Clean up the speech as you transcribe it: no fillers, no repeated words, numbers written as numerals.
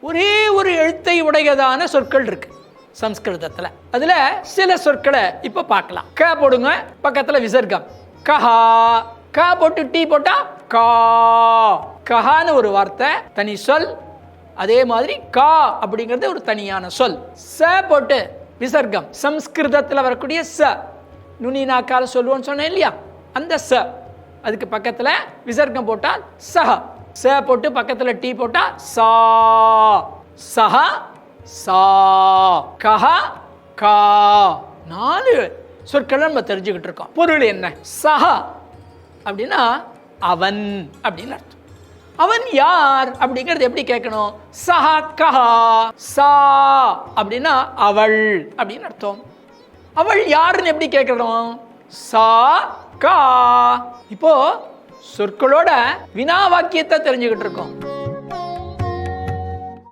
ஒரே ஒரு எழுத்தை உடையதான சொற்கள் இருக்கு சம்ஸ்கிருதத்துல. அதுல சில சொற்களை இப்ப பார்க்கலாம். க போடுங்க, பக்கத்துல விசர்க்கம். கஹா, க போட்டு டீ போட்டா கா. கஹான்னு ஒரு வார்த்தை, தனி சொல். அதே மாதிரி கா அப்படிங்கிறது ஒரு தனியான சொல். ச போட்டு விசர்க்கம், சம்ஸ்கிருதத்தில் வரக்கூடிய ச, நுனி நாக்கால சொல்லுவோன்னு சொன்னேன் இல்லையா, அந்த ச. அதுக்கு பக்கத்துல விசர்க்கம் போட்டால் சஹ. ச போட்டு பக்கத்துல டீ போட்டா சா. சஹ, சா. கஹ, கா. 4 சொற்களை நம்ம தெரிஞ்சுக்கிட்டு இருக்கோம். பொருள் என்ன? சஹ அப்படின்னா அவன் அப்படின்னு அர்த்தம். அவன் யார் அப்படிங்கிறது எப்படி கேட்கணும்? சஹ கஹா. சா அப்படின்னா அவள் அப்படின்னு அர்த்தம். அவள் யாருன்னு எப்படி கேட்கணும்? சா கா. இப்போ சொற்களோட வினா வாக்கியத்தை தெரிஞ்சுக்கிட்டு இருக்கோம்.